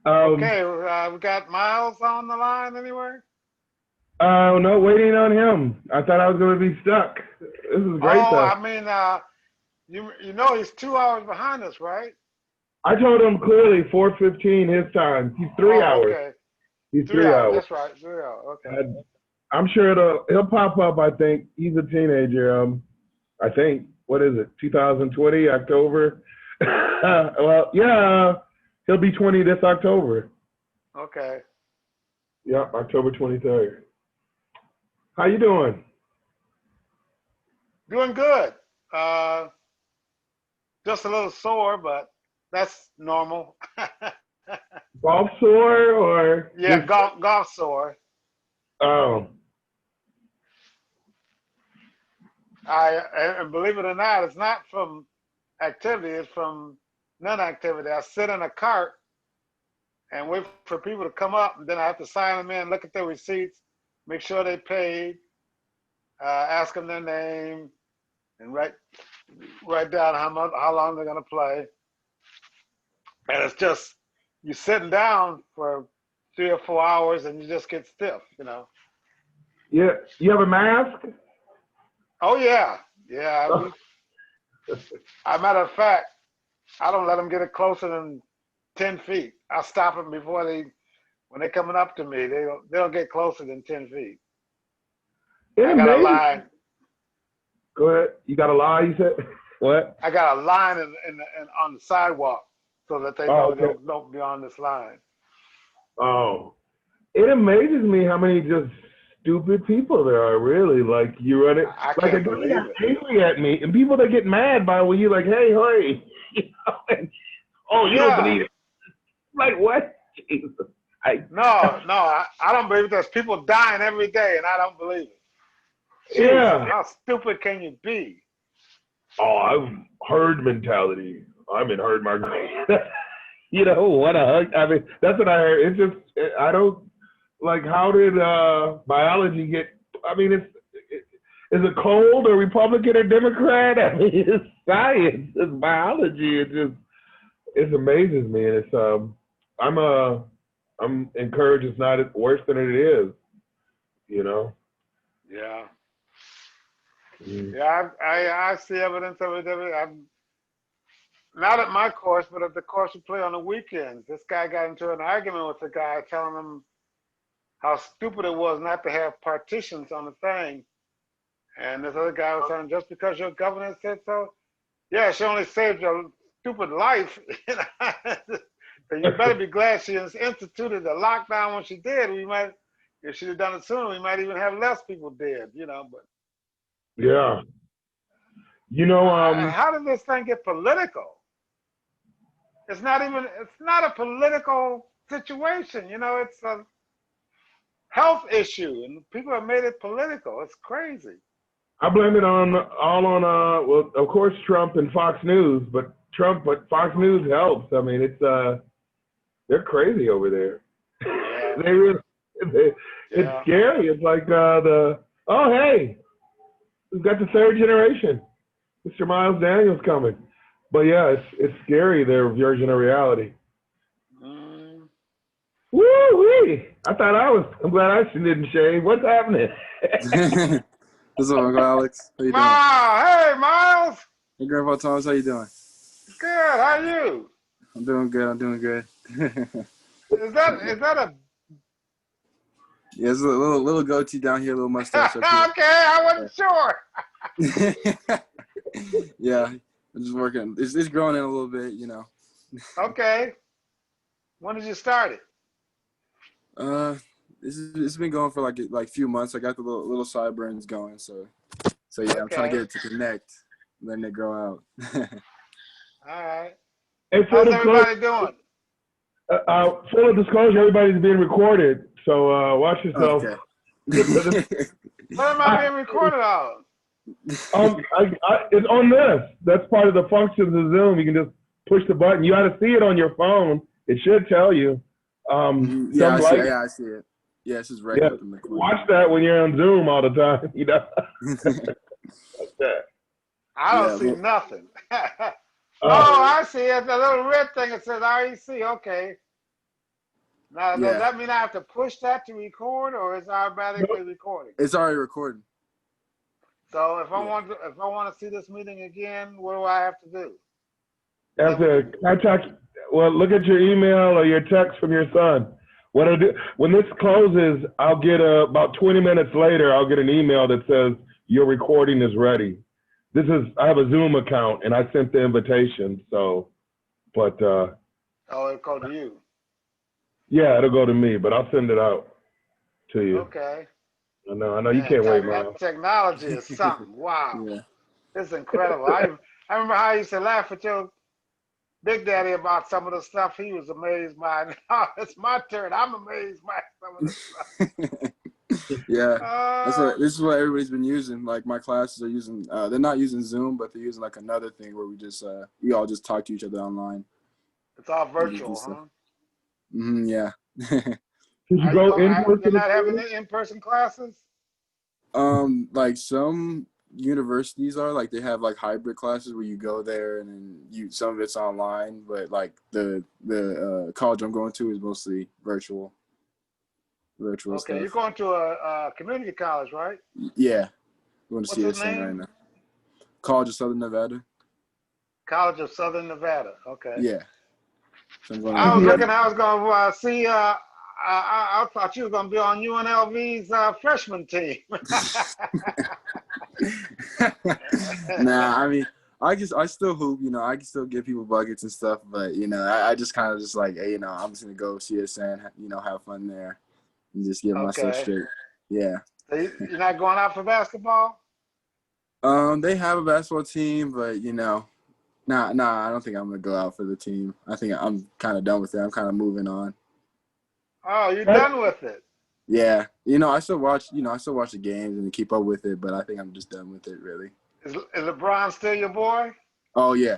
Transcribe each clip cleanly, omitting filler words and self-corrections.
Um, Okay, we got Myles on the line anywhere? no, waiting on him. I thought I was going to be stuck. This is great Oh, though. I mean, you know he's 2 hours behind us, right? I told him clearly 4:15 his time. He's three Oh, hours. okay. He's Three three hours. hours. That's right. 3 hours. Okay. I, I'm sure he'll pop up. I think he's a teenager. I think what is it? 2020 October. Well, yeah, he'll be 20 this October. Okay. Yep, October 23rd. How you doing? Doing good. Uh, just a little sore, but that's normal. Golf sore or Yeah, just golf sore. oh And believe it or not, it's not from activity. It's from non-activity. I sit in a cart and wait for people to come up, and then I have to sign them in, look at their receipts, make sure they paid, ask them their name, and write down how long they're gonna play. And it's just you sitting down for 3 or 4 hours, and you just get stiff. yeah, you have a mask? Oh yeah, yeah. As a matter of fact, I don't let them get it closer than 10 feet. I stop them before when they're coming up to me. They don't get closer than 10 feet. It I got a amazes. line. Go ahead. You got a lie? You said what? I got a line on the sidewalk so that they Oh, know okay. don't be on this line. Oh, it amazes me how many just stupid people there are. Really, like you run it. I Like a can't guy believe got it. angry at me, and people that get mad by when you like, hey, hey, and, oh, you don't Yeah. believe it? Like what? Jesus, I No, I don't believe it. There's people dying every day, and I don't believe it. Jesus, yeah. how stupid can you be? Oh, I've herd mentality. I'm in herd mentality. You know what a hug. I mean, that's what I heard. It's just I don't like how did biology get? I mean, is it cold or Republican or Democrat? I mean, it's science, it's biology. It amazes me, and I'm encouraged it's not worse than it is. You know. Yeah, Mm. yeah. I see evidence of it. I'm not at my course, but at the course we play on the weekends. This guy got into an argument with the guy, telling him how stupid it was not to have partitions on the thing. And this other guy was saying, just because your governor said so, yeah, she only saved your stupid life. So you better be glad she instituted the lockdown when she did. If she'd have done it sooner, we might even have less people dead. But Yeah. You know. how did this thing get political? It's not a political situation. It's a health issue, and people have made it political. It's crazy. I blame it on all on well, of course Trump and Fox News, but Fox News helps. I mean, they're crazy over there. Yeah, they really, it's yeah. scary. It's like the oh hey, we've got the third generation. Mr. Miles Daniels coming. But yeah, it's scary their version of reality. Mm. Woo wee! I'm glad I didn't shave. What's happening? What's up, Uncle Alex? How you doing? Hey, Myles. Hey, Grandpa Thomas, how you doing? Good. How are you? I'm doing good. I'm doing good. Is that a Yeah, there's a little goatee down here, a little mustache up here. okay? I wasn't sure. Yeah, I'm just working. It's growing in a little bit. Okay. When did you start it? Uh, it's been going for like few months. I got the little sideburns going, so yeah, I'm trying to Okay. get it to connect, letting it grow out. All right. Hey, How's everybody doing? full disclosure, everybody's being recorded, so watch yourself. Okay. What am I I, being recorded on? it's on this. That's part of the functions of Zoom. You can just push the button. You ought to see it on your phone. It should tell you. Yeah, Some I see. like, Yeah, I see it. Yeah, it's just red yeah. up in the corner. Watch that when you're on Zoom all the time. You know, like that. I don't Yeah, see look, nothing. Oh, Uh, I see it. The little red thing that says REC. Okay. Now, does Yeah, that mean I have to push that to record, or is it automatically recording? it's already recording. So if I Yeah. want to see this meeting again, what do I have to do? Have to contact. Well, look at your email or your text from your son. What I do when this closes, I'll get about 20 minutes later. I'll get an email that says your recording is ready. I have a Zoom account and I sent the invitation. So, but Oh, it'll go to you. yeah, it'll go to me, but I'll send it out to you. Okay. I know you Man, can't wait, man. that technology is something. Wow. Yeah. It's incredible. I remember how I used to laugh at your Big Daddy about some of the stuff he was amazed by. Now it's my turn. I'm amazed by some of the stuff. Yeah. This is what everybody's been using. Like my classes are using. They're not using Zoom, but they're using like another thing where we all just talk to each other online. It's all virtual, huh? Yeah. Did you go in person? You're not having the in-person classes? Like some universities are like they have like hybrid classes where you go there and then some of it's online, but like the college I'm going to is mostly virtual Okay, stuff. you're going to a community college, right? Yeah, I'm going to What's its CSN right name? now. College of Southern Nevada. College of Southern Nevada. Okay. Yeah. So I was looking. I was going to see. I thought you were going to be on UNLV's freshman team. Nah, I mean, I still hoop. I can still give people buckets and stuff, but I just kind of just like, hey, I'm just gonna go CSN, have fun there, and just get myself straight. Yeah. So you're not going out for basketball? They have a basketball team, but nah, I don't think I'm gonna go out for the team. I think I'm kind of done with it. I'm kind of moving on. Oh, you're done with it? Yeah, I still watch. I still watch the games and keep up with it, but I think I'm just done with it, really. Is LeBron still your boy? Oh yeah.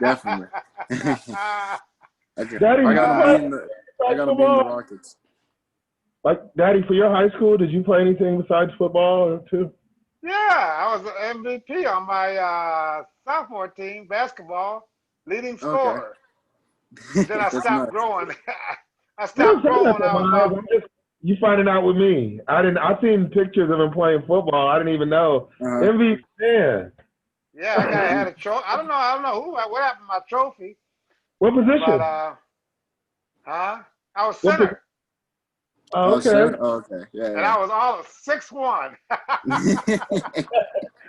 Definitely. Daddy, I got him beating the Rockets. Like, Daddy, for your high school, did you play anything besides football too? Yeah, I was an MVP on my sophomore team, basketball, leading scorer. Okay. Then I stopped growing. I You stopped don't say growing that, when I was Myles. about. You finding out with me. I seen pictures of him playing football. I didn't even know. MVP, man. Yeah, I had a trophy. I don't know what happened to my trophy. What position? But I was center. Oh, okay. Okay. Yeah. And I was all 6'1".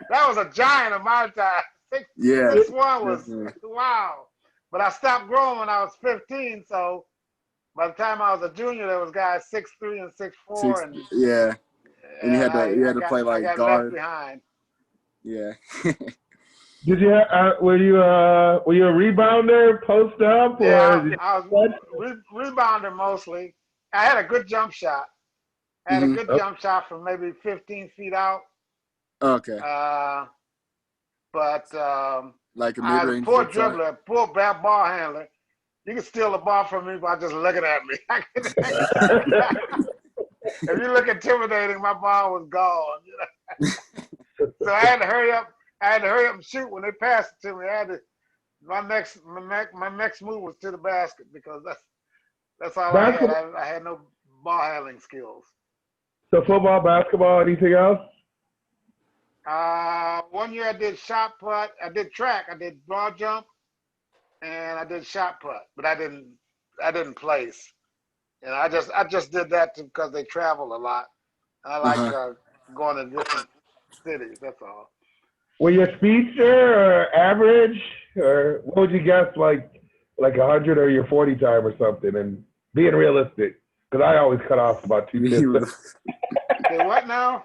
That was a giant of my time. 6'1" was wow. But I stopped growing when I was 15, so by the time I was a junior, there was guys 6'3" and 6'4", and yeah. And you had to play like guard. Left behind. Yeah. Did you were you a rebounder, post up, or? Yeah, I was rebounder mostly. I had a good jump shot. I had a good jump shot from maybe 15 feet out. Okay. But like a I was a mid-range poor dribbler, poor ball handler. You can steal the ball from me by just looking at me. If you look intimidating, my ball was gone. So I had to hurry up. And shoot when they passed it to me. My next move was to the basket because that's all I had. I had no ball handling skills. So football, basketball, anything else? 1 year I did shot put. I did track. I did broad jump, and I did shot put. But I didn't place. And I just did that because they travel a lot. I like going to different cities. That's all. Were you a speedster or average, or what would you guess, like 100 or your 40 time or something? And being realistic, because I always cut off about 2 tips. Okay, what now?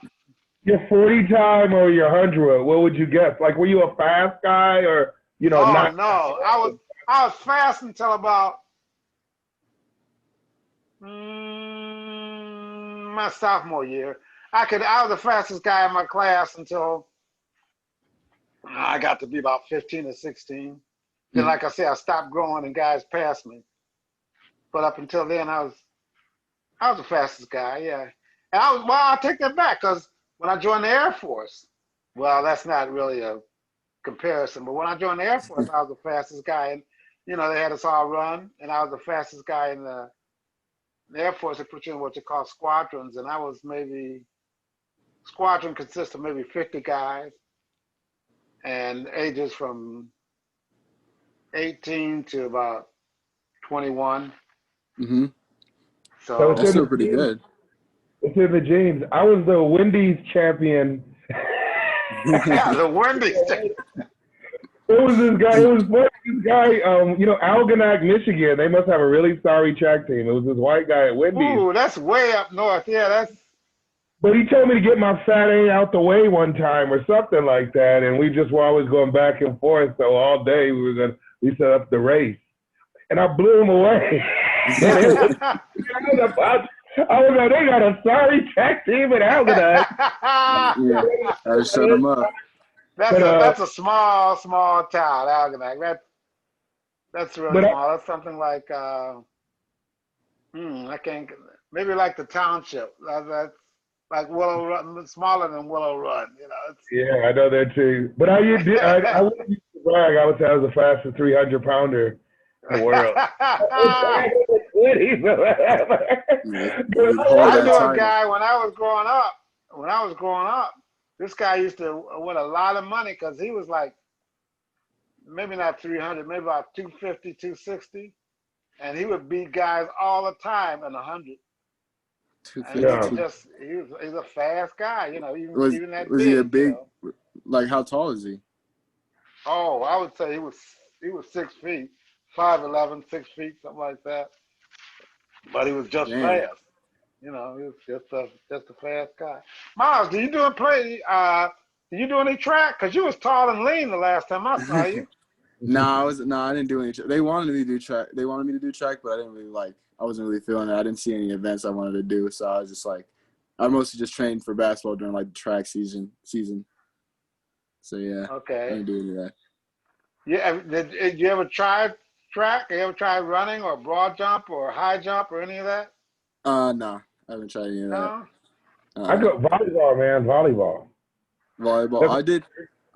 Your 40 time or your 100? What would you guess? Like, were you a fast guy or not? No, I was fast until about my sophomore year. I was the fastest guy in my class until I got to be about 15 or 16. Then, like I said, I stopped growing and guys passed me. But up until then, I was the fastest guy, yeah. And I'll take that back because when I joined the Air Force, well, that's not really a comparison, but when I joined the Air Force, I was the fastest guy. And, they had us all run, and I was the fastest guy in the the Air Force, they put you in what they call squadrons, and squadron consists of maybe 50 guys, and ages from 18 to about 21. Mm-hmm. So So That's still pretty good. it's in the genes. I was the Wendy's champion. the Wendy's. It was this guy. It was funny. This guy, Algonac, Michigan. They must have a really sorry track team. It was this white guy at Wendy's. Ooh, that's way up north. Yeah, that's. But he told me to get my fat A out the way one time or something like that, and we just were always going back and forth. So all day we set up the race, and I blew him away. And it was, I was like, they got a sorry track team at Algonac. Yeah, I just shut him up. That's a small town, Algonac. That's really small. That's something like I can't, maybe like the township. That's like Willow Run, smaller than Willow Run. Yeah, I know that too. But I wouldn't used to brag. I would say I was the fastest 300-pounder in the world. I knew a guy when I was growing up. This guy used to win a lot of money because he was like, maybe not 300, maybe about 250, 260. And he would beat guys all the time in 100. And he's a fast guy, even that was big. he a big, like how tall is he? Oh, I would say he was 6 feet, 5'11", 6 feet, something like that. But he was just fast. He was just a fast guy. Myles, do you do any track? Because you was tall and lean the last time I saw you. I didn't do any. They wanted me to do track. They wanted me to do track, but I didn't really I wasn't really feeling it. I didn't see any events I wanted to do, so I was just like, I mostly just trained for basketball during like the track season. So yeah. Okay. I didn't do any of that. Yeah. Did you ever try track? You ever tried running or broad jump or high jump or any of that? No, I haven't tried any of that. I go volleyball, man. Volleyball.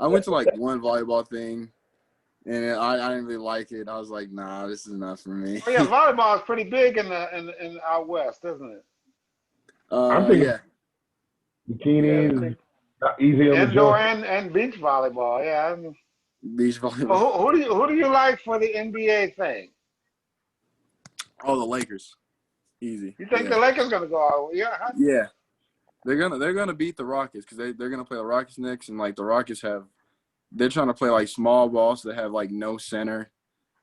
I went to like one volleyball thing, and I didn't really like it. I was like, nah, this is not for me. Oh yeah, volleyball is pretty big in out west, isn't it? I'm thinking bikinis, easy on the indoor joint. and beach volleyball. Yeah. Beach volleyball. Well, who do you like for the NBA thing? Oh, the Lakers. Easy. You think the Lakers gonna go out? Yeah. Yeah. They're gonna beat the Rockets because they're gonna play the Rockets next, and like the Rockets they're trying to play like small ball, so they have like no center.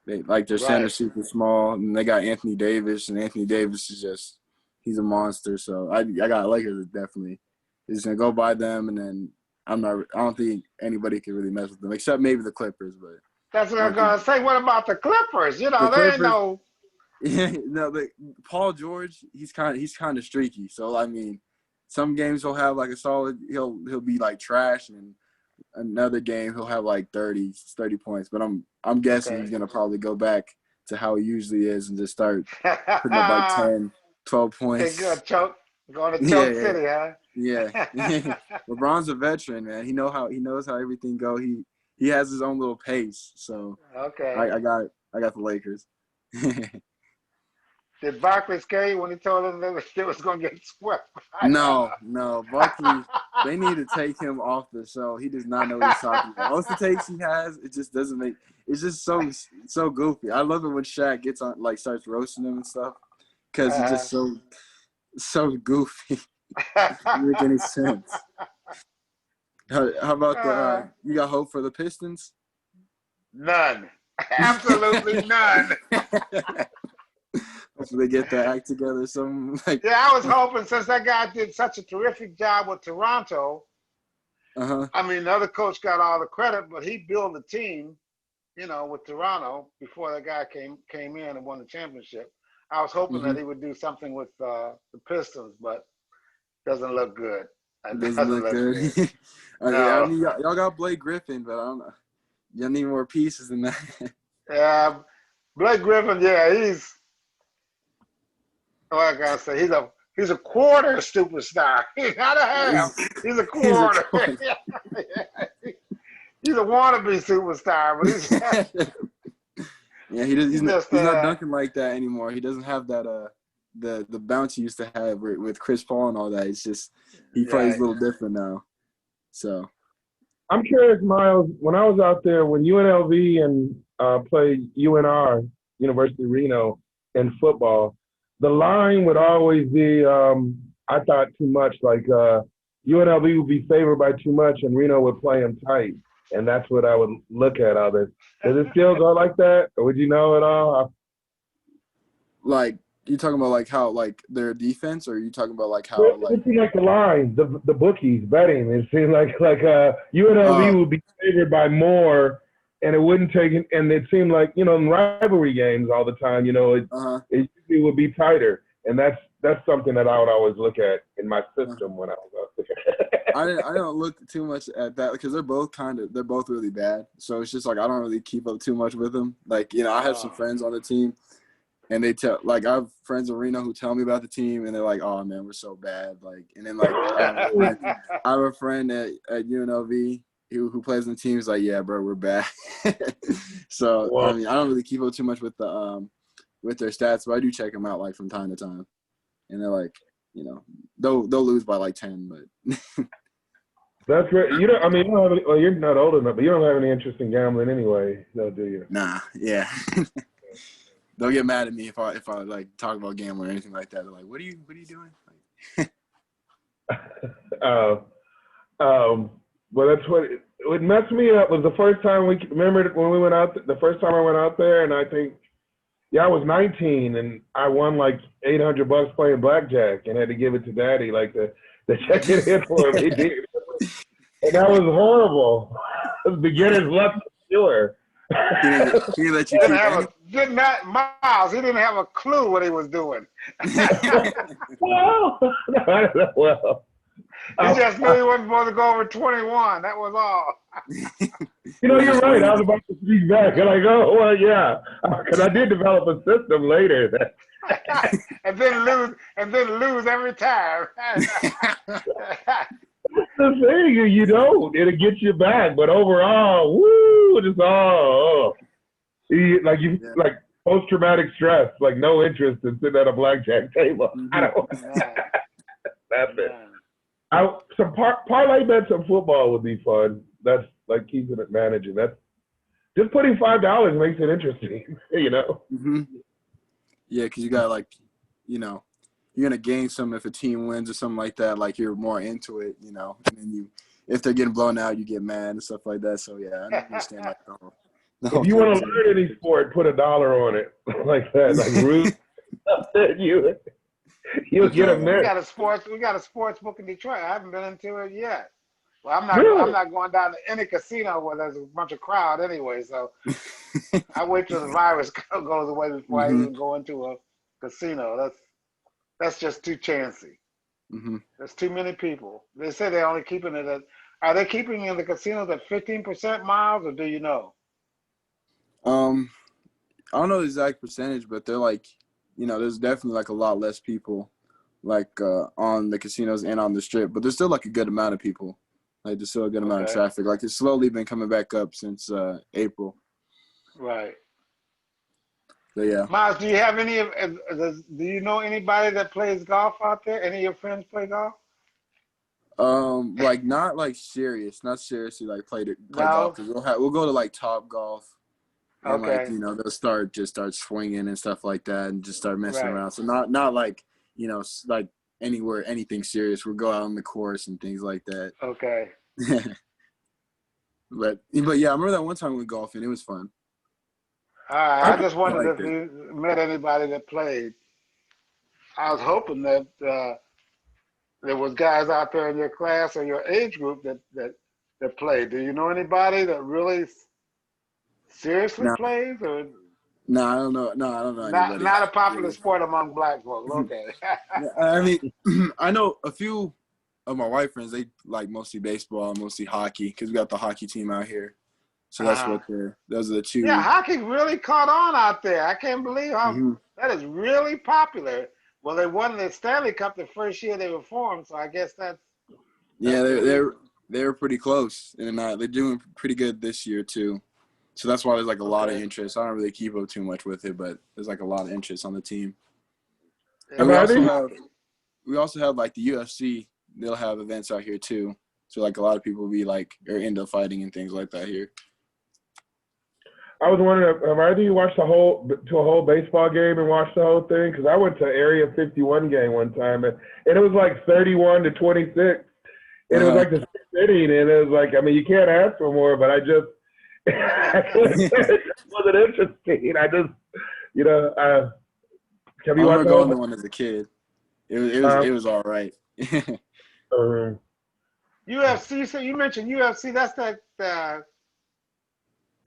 They like their center super small, and they got Anthony Davis, and Anthony Davis is he's a monster. So I got Lakers definitely. He's gonna go by them, and then I don't think anybody can really mess with them except maybe the Clippers. But that's what I'm gonna say. What about the Clippers? There ain't no. Yeah, no, but Paul George, he's kind of streaky. So I mean, some games he'll have like a solid. He'll be like trash, and another game he'll have like 30 points. But I'm guessing he's gonna probably go back to how he usually is and just start putting up like 10, 12 points. Going to choke city, huh? Yeah. LeBron's a veteran, man. He knows how everything go. He has his own little pace. So I got the Lakers. Did Barkley scare you when he told them that they was going to get swept? No. Barkley, they need to take him off the show. He does not know what he's talking about. Most of the takes he has, it just doesn't make – it's just so goofy. I love it when Shaq gets on, like, starts roasting him and stuff because he's just so goofy. It doesn't make any sense. How about you got hope for the Pistons? None. Absolutely none. Hopefully they get their act together. I was hoping since that guy did such a terrific job with Toronto. I mean, the other coach got all the credit, but he built a team, with Toronto before that guy came in and won the championship. I was hoping that he would do something with the Pistons, but doesn't look good. It doesn't look good. No. I mean, y'all got Blake Griffin, but I don't know. Y'all need more pieces than that. Yeah, Blake Griffin. Yeah, he's. What I gotta say, he's a quarter superstar. He's not a half. He's a quarter. He's a wannabe superstar, but he's. Yeah, he's not dunking like that anymore. He doesn't have that the bounce he used to have with Chris Paul and all that. It's just he plays a little different now. So I'm curious, Myles. When I was out there, when UNLV and played UNR, University of Reno, in football, the line would always be, I thought, too much. Like UNLV would be favored by too much, and Reno would play them tight, and that's what I would look at of it. Does it still go like that, or would you know at all? like you talking about like how like their defense, or are you talking about like how It seemed like the line, the bookies betting. It seemed like UNLV would be favored by more, and it wouldn't take. And it seemed like in rivalry games all the time, it usually would be tighter, and that's something that I would always look at in my system when I was out there. I don't look too much at that because they're both really bad. So it's just like I don't really keep up too much with them. Like I have some friends on the team. And they I have friends in Reno who tell me about the team, and they're like, "Oh man, we're so bad." Like, and then I have a friend at UNLV who plays in the team. He's like, "Yeah, bro, we're bad." So Well, I mean, I don't really keep up too much with with their stats, but I do check them out like from time to time. And they're like, they'll lose by like 10, but. That's right. You don't. I mean, you don't have any, well, you're not old enough, but you don't have any interest in gambling anyway, no, do you? Nah. Yeah. They'll get mad at me if I like talk about gambling or anything like that. They're like, "What are you doing?" Well, that's what messed me up was the first time we remembered when we went out. The first time I went out there, and I think, I was 19, and I won like $800 playing blackjack, and had to give it to Daddy, like to check it in for me. And that was horrible. Beginner's luck, sure. He let you Myles, he didn't have a clue what he was doing. well, he just knew he wasn't supposed to go over 21. That was all. You're right. I was about to speak back, and I go, well, yeah, because I did develop a system later and then lose every time. The thing, you don't. It'll get you back, but overall, woo, it's all like post-traumatic stress, like no interest in sitting at a blackjack table. I don't. That's it. Some parlay bets on football would be fun. That's like keeping it managing. That's just putting $5 makes it interesting. Mm-hmm. Yeah, because you got you're gonna gain some if a team wins or something like that. Like you're more into it, and then if they're getting blown out, you get mad and stuff like that. So yeah, I understand that. If you want to learn any sport, put $1 on it, like that, like root. You'll get a minute. We got a sports book in Detroit. I haven't been into it yet. Well, I'm not going down to any casino where there's a bunch of crowd anyway. So I wait till the virus goes away before I even go into a casino. That's just too chancy. Mm-hmm. There's too many people. They say they're only keeping it are they keeping in the casinos at 15%, Myles, or do you know? I don't know the exact percentage, but they're like, there's definitely like a lot less people like on the casinos and on the strip, but there's still like a good amount of people. Like there's still a good amount of traffic. Like it's slowly been coming back up since April. Right. So yeah. Myles, do you have do you know anybody that plays golf out there? Any of your friends play golf? Like not like not seriously like play golf. Cause we'll go to like Top Golf. And like, they'll start swinging and stuff like that and just start messing around. So not like, like anything serious. We'll go out on the course and things like that. Okay. But yeah, I remember that one time we went golfing. It was fun. All right. I just wondered if you met anybody that played. I was hoping that there was guys out there in your class or your age group that played. Do you know anybody that really seriously plays? Or no, I don't know. No, I don't know anybody. Not a popular sport among black folks. Okay. I mean, I know a few of my white friends. They like mostly baseball, mostly hockey, because we got the hockey team out here. So that's what those are the two. Yeah, hockey really caught on out there. I can't believe how that is really popular. Well, they won the Stanley Cup the first year they were formed, so I guess that's they're pretty close, and they're doing pretty good this year too. So that's why there's like a lot of interest. I don't really keep up too much with it, but there's like a lot of interest on the team. And Amadi? we also have like the UFC. They'll have events out here too. So like a lot of people will be like are into fighting and things like that here. I was wondering, Amadi, you watched a whole baseball game and watched the whole thing? Because I went to Area 51 game one time, and it was like 31-26. And it was like the sixth inning, and it was like, I mean, you can't ask for more, but I just, it wasn't interesting. I just, have I you watched remember the going to whole one as a kid. It was all right. UFC, so you mentioned UFC, that's that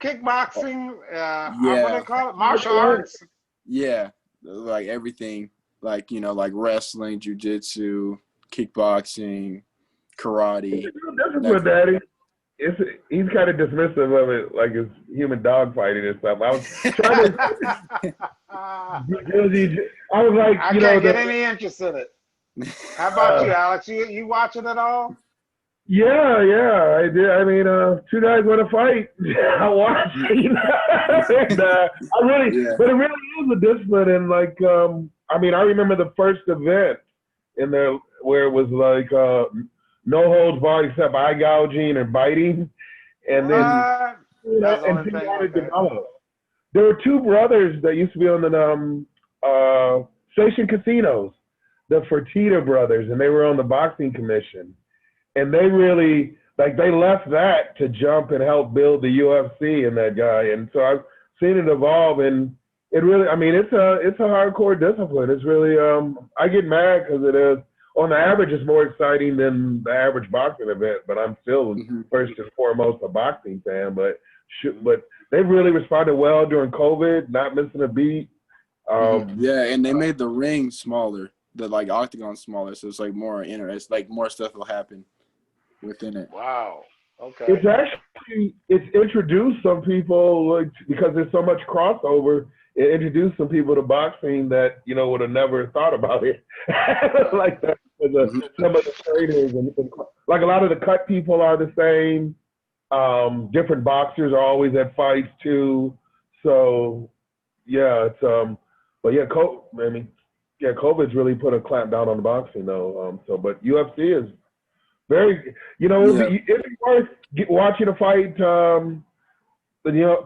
kickboxing, what do they Yeah. call it? Martial arts? Yeah. Like everything. Like, like wrestling, jiu-jitsu, kickboxing, karate. This is what Daddy. He's kind of dismissive of it, like it's human dog fighting and stuff. I was trying to. I was like, I can't get any interest in it. How about you, Alex? You watch it at all? Yeah, I did. I mean, two guys want to fight. I watch, and I really, but it really is a discipline. And like, I mean, I remember the first event in there where it was like no holds barred except eye gouging and biting, and then and people wanted to develop. There were two brothers that used to be on the station casinos, the Fertitta brothers, and they were on the boxing commission. And they really, like, they left that to jump and help build the UFC and that guy. And so I've seen it evolve, and it really, I mean, it's a hardcore discipline. It's really, I get mad because it is, on the average, it's more exciting than the average boxing event, but I'm still first and foremost a boxing fan. But they've really responded well during COVID, not missing a beat. Yeah, and they made the ring smaller, the like octagon smaller, so it's like more interesting, like more stuff will happen within it. Wow. Okay. It's introduced some people, like, because there's so much crossover. It introduced some people to boxing that would have never thought about it like that. Some of the trainers and like a lot of the cut people are the same. Different boxers are always at fights too. So yeah, it's but yeah, COVID's really put a clamp down on the boxing though. But UFC is very, it's worth watching a fight.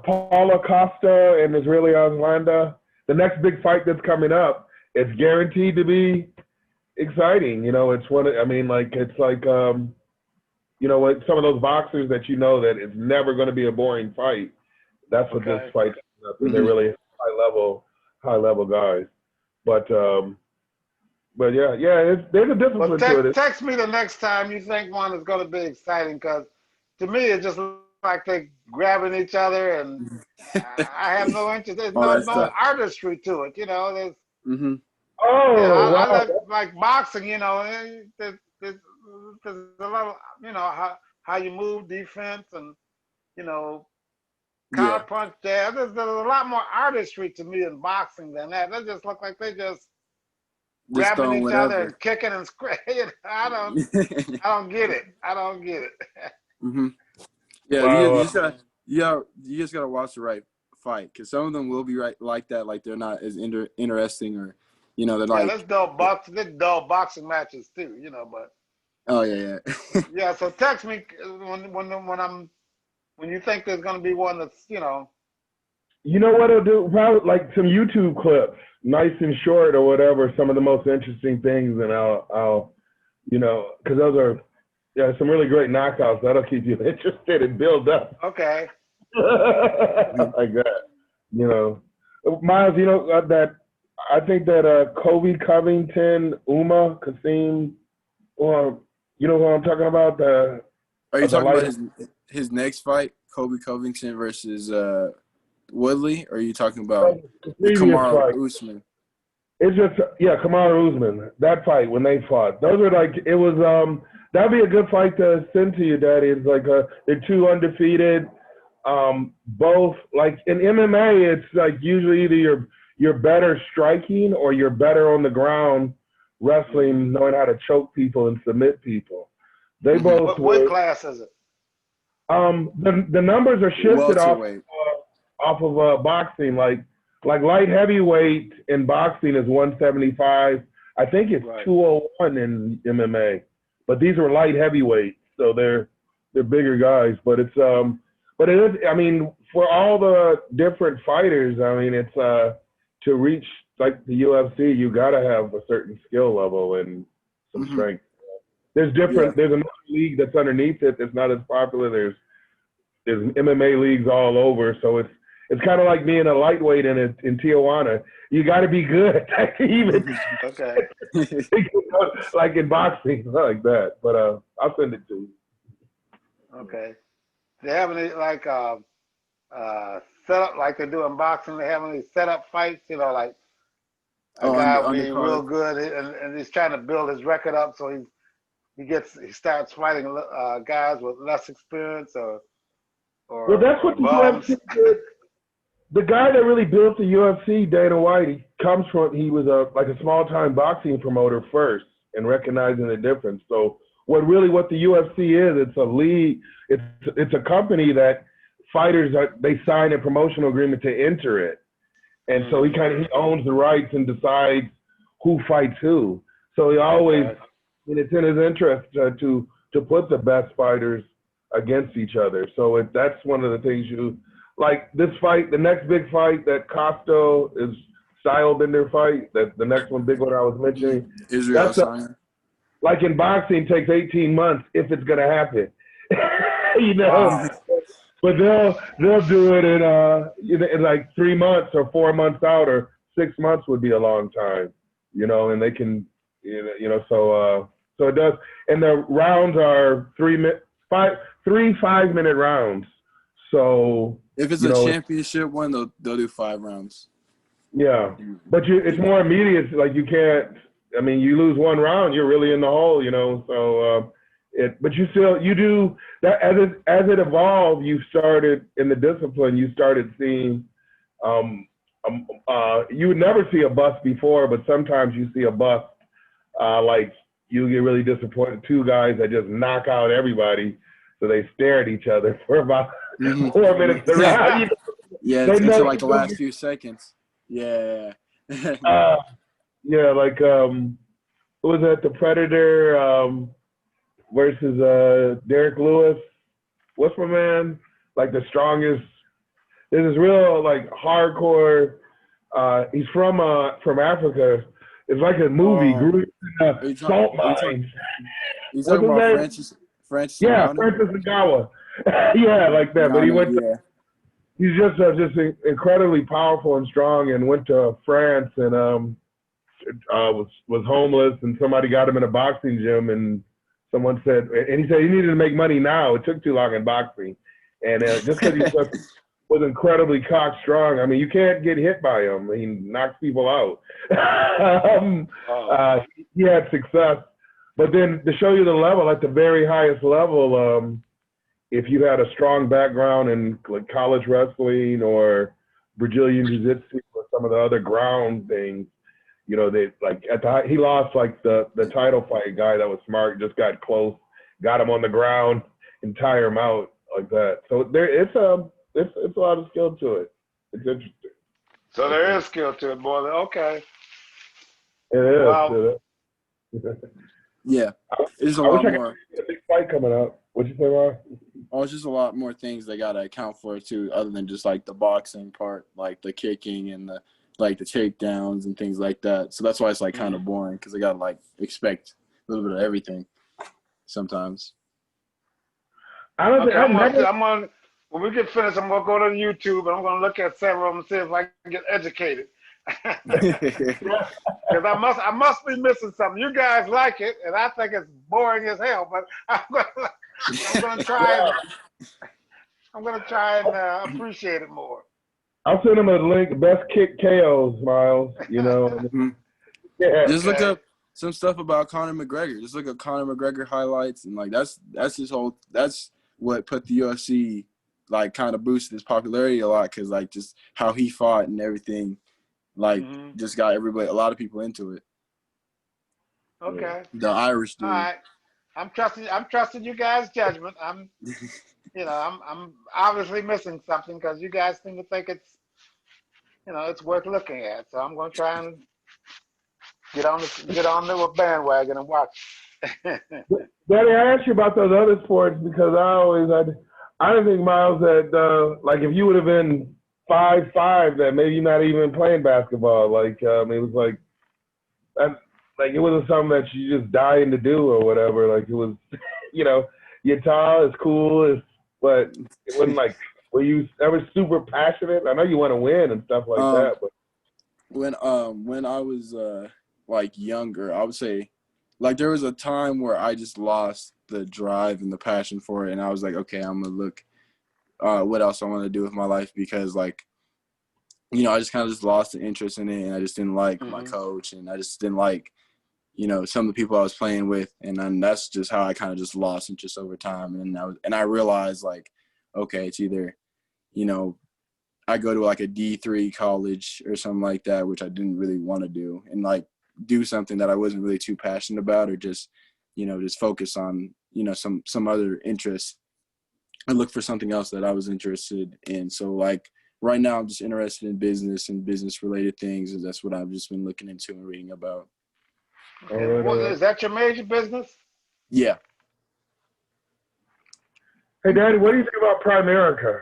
Paula Costa and Israeli Aslanda. The next big fight that's coming up, it's guaranteed to be exciting. It's one. I mean, like it's like some of those boxers that that it's never going to be a boring fight. That's what this fight. They're really high level guys. But yeah, there's a difference to it. Text me the next time you think one is going to be exciting, because to me it just looks like they're grabbing each other, and I have no interest. There's no artistry to it, There's I like boxing, there's a lot of how you move, defense, and counter punch there. There's a lot more artistry to me in boxing than that. They just look like they just grabbing each other and kicking and scraping. I don't get it. Yeah, you just gotta watch the right fight, because some of them will be right like that, like they're not as interesting, or they're like. Let's dull boxing matches too, But oh yeah. Yeah, so text me when you think there's gonna be one that's You know what I'll do? Probably like some YouTube clips, nice and short or whatever. Some of the most interesting things, and I'll because those are some really great knockouts. That'll keep you interested and build up. Okay. Like that, Myles. That I think that Kobe Covington, Uma Kasim, or you know what I'm talking about? Are you talking about his next fight, Kobe Covington versus Woodley? Or are you talking about the Kamaru Usman? It's just Kamaru Usman. That fight when they fought, those were like it was. That'd be a good fight to send to you, Daddy. It's like they're two undefeated. Both like in MMA, it's like usually either you're better striking or you're better on the ground wrestling, knowing how to choke people and submit people. They both. What weight class is it? The numbers are shifted off of boxing. Like like light heavyweight in boxing is 175. I think it's Right. 201 in MMA, but these are light heavyweights, so they're bigger guys. But but it is. I mean, for all the different fighters, I mean, it's to reach like the UFC, you gotta have a certain skill level and some strength. There's different. There's another league that's underneath it that's not as popular. There's MMA leagues all over, so it's kind of like being a lightweight in Tijuana. You got to be good, even Okay. like in boxing, like that. But I'll send it to you. Okay. They have any like setup like they do in boxing? They have any setup fights? You know, like a guy will be real good and he's trying to build his record up, so he starts fighting guys with less experience or well, that's what the UFC did. The guy that really built the UFC, Dana White, he was a small time boxing promoter first and recognizing the difference. So what the UFC is, it's a league, it's a company that fighters they sign a promotional agreement to enter it. And so he owns the rights and decides who fights who. So he always, and it's in his interest to put the best fighters against each other. So that's one of the things like this fight, the next big fight that Costo is styled in their fight, that the next big one I was mentioning. Israel like in boxing, takes 18 months if it's gonna happen. You know. But they'll do it in like 3 months or 4 months out, or 6 months would be a long time, you know, and they can, so it does. And the rounds are 5-minute rounds. So if it's a championship one, they'll do 5 rounds. Yeah, but it's more immediate. Like you can't. I mean, you lose 1 round, you're really in the hole, you know. So but you do that as it evolved. You started in the discipline. You started seeing. You would never see a bust before, but sometimes you see a bust. Like you get really disappointed. 2 guys that just knock out everybody, so they stare at each other for about 4 minutes around. You know? Yeah, it's until like the last few seconds. Yeah. Yeah, like who was that? The Predator versus Derek Lewis. What's my man? Like the strongest. This is real like hardcore. He's from Africa. It's like a movie. Grew in salt mines. You talking about Francis? Yeah, Francis Ngannou. Yeah, like that. But he went. He's just incredibly powerful and strong, and went to France and was homeless, and somebody got him in a boxing gym, and someone said, and he said he needed to make money now. It took too long in boxing, and just because he was incredibly cock strong. I mean, you can't get hit by him. He knocks people out. He had success, but then to show you the level, at the very highest level, if you had a strong background in like college wrestling or Brazilian jiu-jitsu or some of the other ground things, you know, they like he lost like the title fight guy that was smart, just got close, got him on the ground and tire him out like that. So it's a lot of skill to it. It's interesting. So there is skill to it, boy. Okay. It is. Wow. Yeah, there's a lot more. A big fight coming up. What'd you say, Ryan? Oh, it's just a lot more things they gotta account for too, other than just like the boxing part, like the kicking and the takedowns and things like that. So that's why it's like kind of boring, because they gotta like expect a little bit of everything sometimes. When we get finished, I'm gonna go to YouTube and I'm gonna look at several of them and see if I can get educated. Because I must be missing something. You guys like it, and I think it's boring as hell. But I'm gonna try and appreciate it more. I'll send them a link. Best kick KOs, Myles. You know. Yeah. Just look up some stuff about Conor McGregor. Just look up Conor McGregor highlights, and like that's his whole. That's what put the UFC like kind of boosted his popularity a lot, because like just how he fought and everything. Like, just got a lot of people into it. Okay. The Irish dude. All right. I'm trusting you guys' judgment. I'm obviously missing something, because you guys seem to think it's worth looking at. So I'm going to try and get on the bandwagon and watch. Daddy, I asked you about those other sports because I didn't think Myles that like if you would have been 5'5", that maybe you're not even playing basketball. Like it was like it wasn't something that you just dying to do or whatever. Like it was, you're tall, it's cool, but it wasn't like were you ever super passionate? I know you want to win and stuff like that, but when I was like younger, I would say like there was a time where I just lost the drive and the passion for it, and I was like, okay, I'm gonna look what else I want to do with my life because like I just kind of just lost the interest in it, and I just didn't like my coach, and I just didn't like some of the people I was playing with, and then that's just how I kind of just lost interest over time, and I realized like, okay, it's either I go to like a D3 college or something like that, which I didn't really want to do, and like do something that I wasn't really too passionate about, or just just focus on some other interests and look for something else that I was interested in. So like right now I'm just interested in business and business related things, and that's what I've just been looking into and reading about. Is that your major business? Yeah. Hey, Daddy, what do you think about Primerica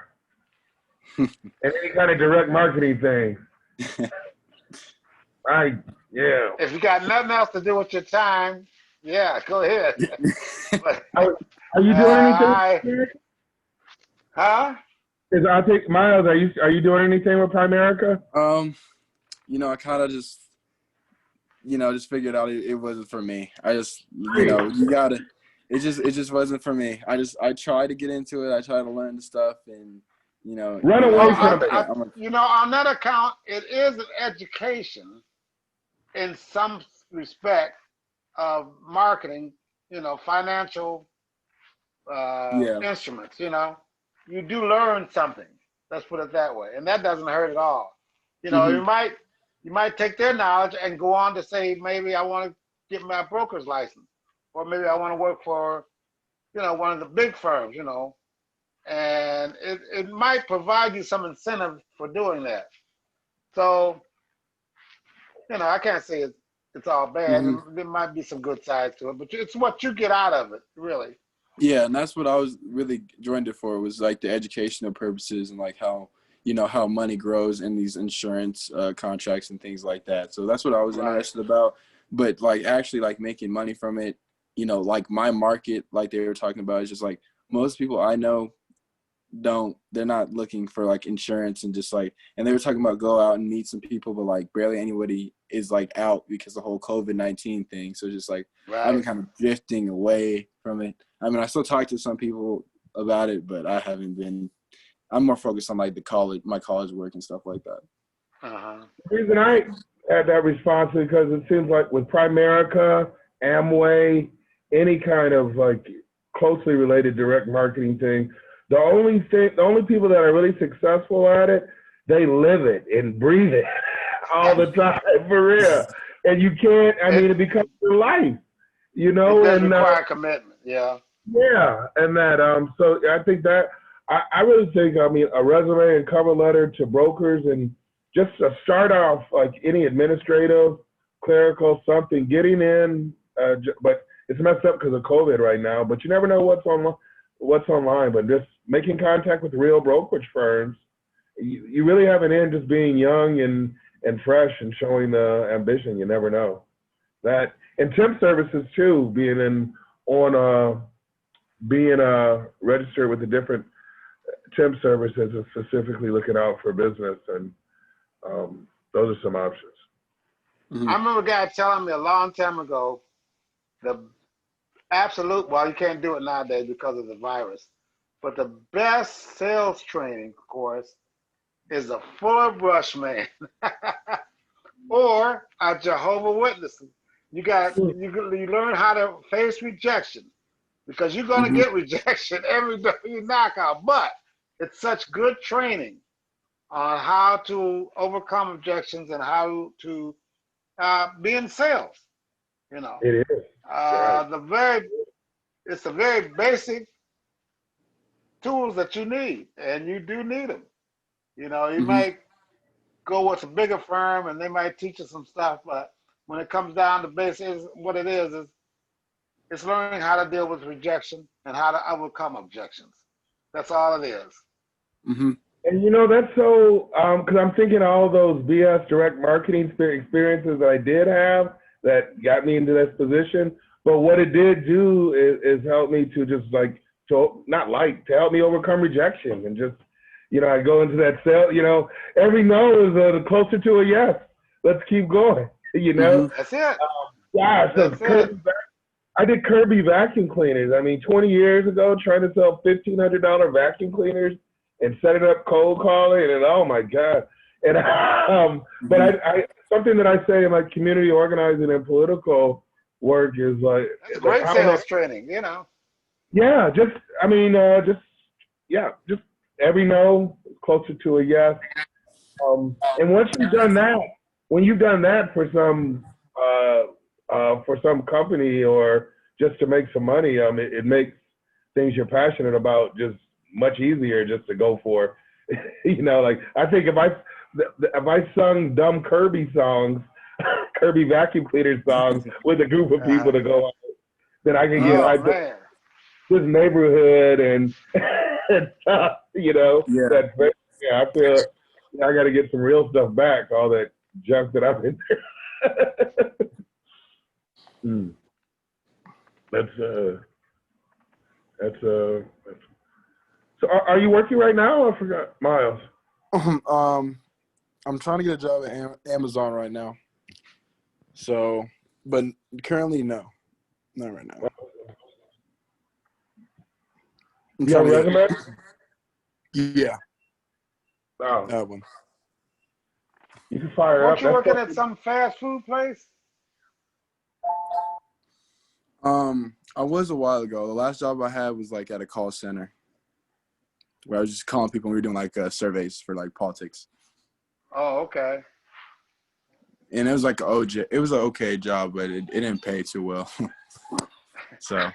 and any kind of direct marketing thing? Yeah. If you got nothing else to do with your time, yeah, go ahead. But, are you doing anything? Huh? I'll take Myles. Are you doing anything with Primerica? I kind of just just figured out it wasn't for me. I just it just wasn't for me. I tried to get into it. I tried to learn the stuff and run away from it. On that account, it is an education in some respect of marketing, financial instruments, you do learn something. Let's put it that way. And that doesn't hurt at all. You might take their knowledge and go on to say, maybe I want to get my broker's license, or maybe I want to work for, one of the big firms, and it might provide you some incentive for doing that. So, I can't say it's all bad. There might be some good sides to it, but it's what you get out of it, really. Yeah, and that's what I was really joined it for, was like the educational purposes and like how how money grows in these insurance contracts and things like that. So that's what I was interested about. But like actually like making money from it, like my market, like they were talking about, is just like most people I know they're not looking for like insurance, and just like, and they were talking about go out and meet some people, but like barely anybody is like out because the whole COVID-19 thing. So just like I've been kind of drifting away from it. I mean, I still talk to some people about it, but I'm more focused on like my college work and stuff like that. The reason I had that response is because it seems like with Primerica, Amway, any kind of like closely related direct marketing thing, the only people that are really successful at it, they live it and breathe it all the time, for real. And you can't, it becomes your life, It does require commitment, yeah. Yeah, and that, so I think that, I really think, a resume and cover letter to brokers, and just to start off like any administrative, clerical, something, getting in, but it's messed up because of COVID right now, but you never know what's online, but just making contact with real brokerage firms, you really have an in just being young and fresh and showing ambition. You never know that. And temp services too, being registered with the different temp services and specifically looking out for business, and those are some options. I remember a guy telling me a long time ago, well, you can't do it nowadays because of the virus, but the best sales training course is a Fuller Brush man or a Jehovah's Witness. You learn how to face rejection, because you're going to get rejection every day you knock out, but it's such good training on how to overcome objections and how to be in sales. It is. It's the very basic tools that you need, and you do need them. You go with a bigger firm and they might teach you some stuff, but when it comes down to basics, what it is it's learning how to deal with rejection and how to overcome objections. That's all it is. Mm-hmm. And you know, that's so, because I'm thinking all those BS direct marketing experiences that I did have that got me into this position. But what it did do is help me to just to help me overcome rejection and just, I go into that sale, every no is closer to a yes. Let's keep going, Mm-hmm. That's it. Yeah, so I did Kirby vacuum cleaners. I mean, 20 years ago, trying to sell $1,500 vacuum cleaners and set it up cold calling, and oh my God. And but I something that I say in my community organizing and political work is That's great sales training, Yeah, just every no is closer to a yes. And once you've done that, when you've done that for some company or just to make some money, it makes things you're passionate about just much easier just to go for. I think if I sung dumb Kirby songs, Kirby vacuum cleaner songs with a group of people to go out, then I can get this neighborhood and stuff, Yeah. I feel I got to get some real stuff back, all that junk that I've been there. So are you working right now? I forgot, Myles. I'm trying to get a job at Amazon right now. So, but currently, no, not right now. You have a resume? Yeah. Oh. That one. You can fire Weren't up. you working at some fast food place? I was a while ago. The last job I had was at a call center where I was just calling people and we were doing surveys for politics. Oh, okay. And it was it was an okay job, but it didn't pay too well. So.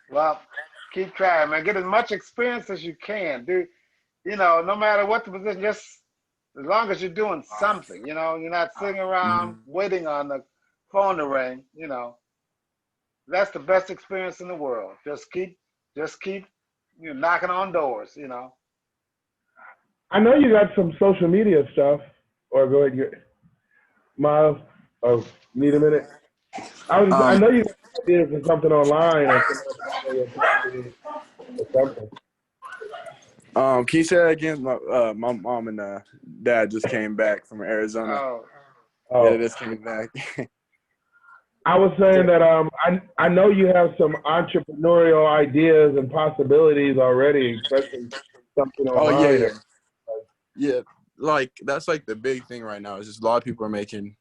Well, keep trying, man. Get as much experience as you can. No matter what the position, just as long as you're doing something, you're not sitting around waiting on the phone to ring, That's the best experience in the world. Just keep knocking on doors, I know you got some social media stuff. Or go ahead, Myles. Oh, need a minute? I know you got ideas for something online or something. Can you say that again? My mom and dad just came back from Arizona. Oh. Yeah, they just came back. I was saying that I know you have some entrepreneurial ideas and possibilities already, especially something online. Yeah, that's the big thing right now. Is just a lot of people are making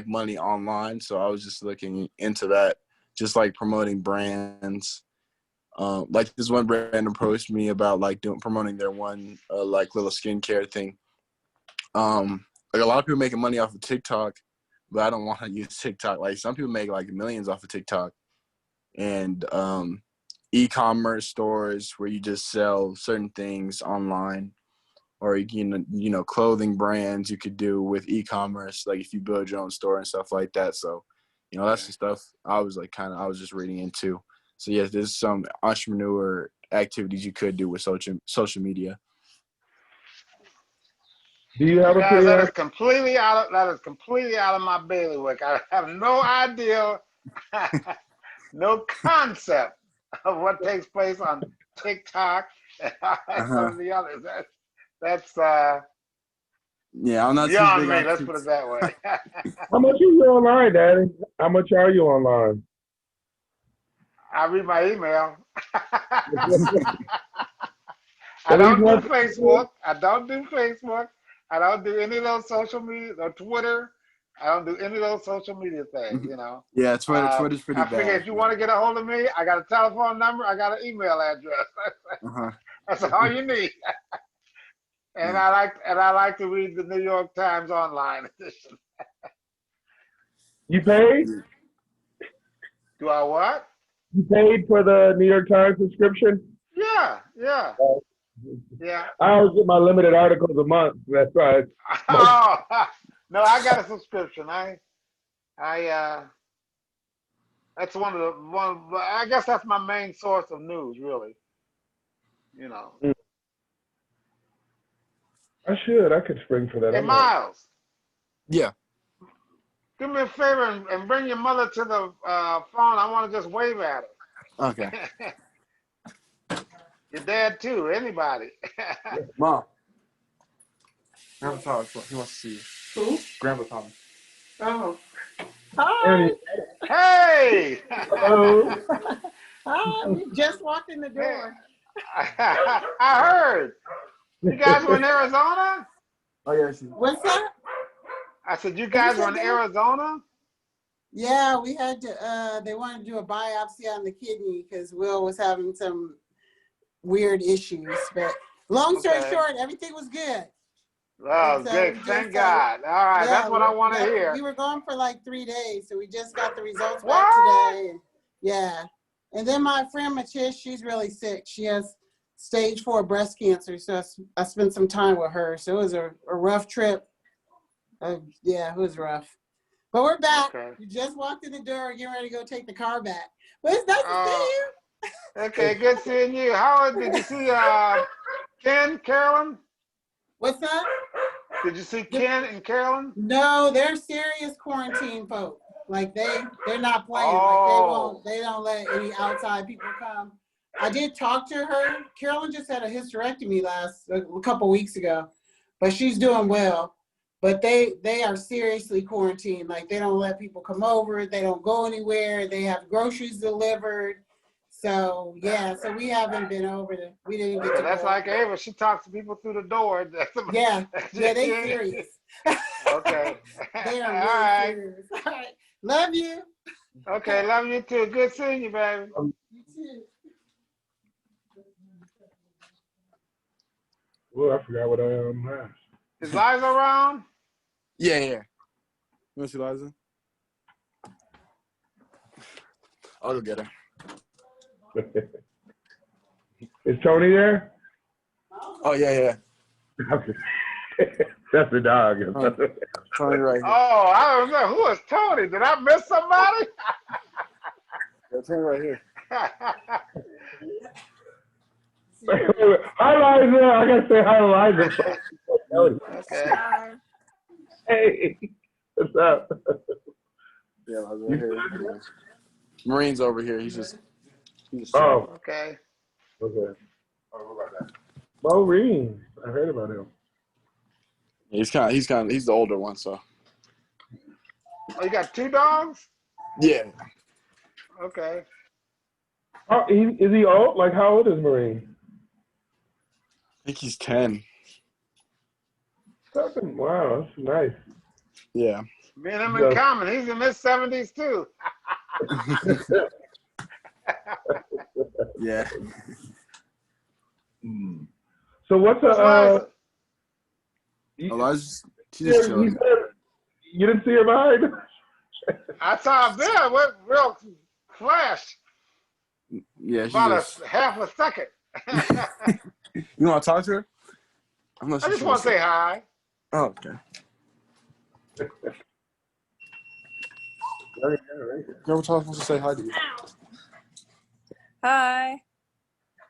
money online. So I was just looking into that, just promoting brands. This one brand approached me about promoting their one little skincare thing. A lot of people making money off of TikTok, but I don't want to use TikTok. Some people make millions off of TikTok, and e-commerce stores where you just sell certain things online, or clothing brands you could do with e-commerce, if you build your own store and stuff like that. So, that's the stuff I was I was just reading into. So yes, there's some entrepreneur activities you could do with social media. Do you have Guys, that is completely out of my bailiwick. I have no idea, no concept of what takes place on TikTok and some of the others. That's yeah, I'm not beyond too big me. on Let's put it that way. How much are you online, Daddy? How much are you online? I read my email. I don't do Facebook. I don't do any of those social media or Twitter. I don't do any of those social media things, Yeah, Twitter's pretty bad. I figure if you want to get a hold of me, I got a telephone number, I got an email address. That's all you need. And I like to read the New York Times online edition. You paid? Do I what? You paid for the New York Times subscription? Yeah. Yeah. I always get my limited articles a month. That's why. Oh, no, I got a subscription. That's I guess that's my main source of news, really. You know. I could spring for that. Hey, I'm not. Miles, Yeah. do me a favor and bring your mother to the phone. I want to just wave at Okay. her. Your dad too. Anybody. Mom. Grandpa Thomas, he wants to see you. Who? Grandpa Thomas. Oh. Hi. Hey. Hello. Hi, we just walked in the Hey. door. I heard. You guys were in Arizona? Oh, yeah, she. What's that? I said, you guys were in Arizona? Yeah, we had to, they wanted to do a biopsy on the kidney because Will was having some weird issues. But long story short, everything was good. Oh, so good. Thank God. All right, yeah, that's what I want to hear. We were gone for like 3 days, so we just got the results What? back today. Yeah. And then my friend Matish, she's really sick. She has stage 4 breast cancer, so I spent some time with her. So it was a rough trip. Yeah, it was rough. But we're back. Okay. We just walked in the door, getting ready to go take the car back. But it's nice to see you. Okay, good seeing you. Did you see Ken, Carolyn? What's that? Did you see Ken and Carolyn? No, they're serious quarantine folk. Like they're not playing. Oh. Like they don't let any outside people come. I did talk to her. Carolyn just had a hysterectomy a couple weeks ago, but she's doing well. But they are seriously quarantined. Like they don't let people come over. They don't go anywhere. They have groceries delivered. So yeah, so we haven't been over there. We didn't get to That's go. like Ava. She talks to people through the door. Yeah, they serious. Okay. They are All right. serious. All right. Love you. Okay, love you too. Good seeing you, baby. You too. Well, I forgot what I am last. Is Liza around? Yeah. You want to see Liza? I'll go get her. Is Tony there? Oh, yeah. That's the dog. Tony right here. Oh, I don't know. Who is Tony? Did I miss somebody? Yeah, Tony right here. Hi, Liza. I gotta say hi, Liza. Okay. Hey, what's up? Yeah, Liza right here. Marine's over here. He's just Oh, Okay. okay. Maureen, I heard about him. he's the older one, so. Oh, you got 2 dogs? Yeah. Okay. Oh, is he old? Like, how old is Marine? I think he's 10. Wow, that's nice. Yeah. Me and him in common. He's in his 70s too. Yeah. So what's Liza? Elijah's she's chilling. You didn't see her behind? I saw a bit. What real flash? Yeah, she's About just. a half a second. You want to talk to her? I'm not I just want to say hi. Oh, okay. Grandma Thomas wants to say hi to you. Hi,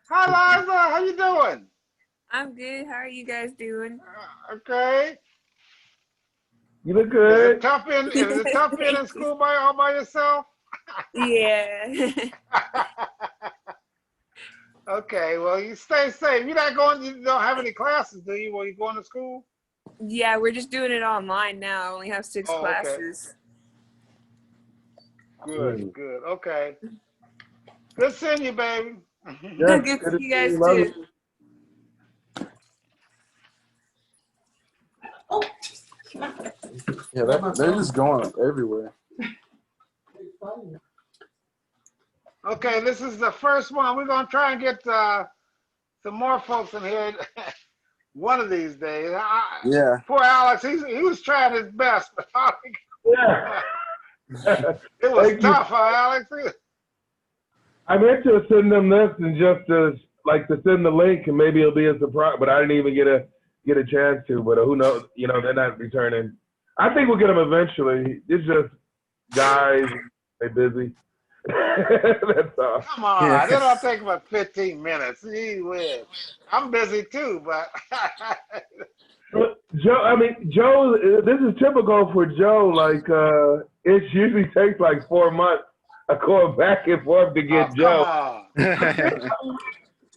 Hi, Liza. How you doing? I'm good. How are you guys doing? Okay. You look Is good. it tough being in school all by yourself? Yeah. Okay. Well, you stay safe. You don't have any classes, do you? When you going to school? Yeah, we're just doing it online now. I only have 6 Oh, okay. classes. Good. Okay. Good seeing you, baby. Yeah, Good to see you guys love too. Yeah, they're just going everywhere. Okay, this is the first one. We're going to try and get some more folks in here one of these days. Yeah. Poor Alex, he was trying his best. But yeah. it was tough, huh, Alex? I meant to send them this and just as like to send the link, and maybe it'll be a surprise. But I didn't even get a chance to. But who knows? You know, they're not returning. I think we'll get them eventually. It's just guys, they busy. That's all. Come on, it'll take about 15 minutes. Gee whiz. I'm busy too, but Joe, this is typical for Joe. Like, it usually takes like 4 months of going back and forth to get Joe. Come on.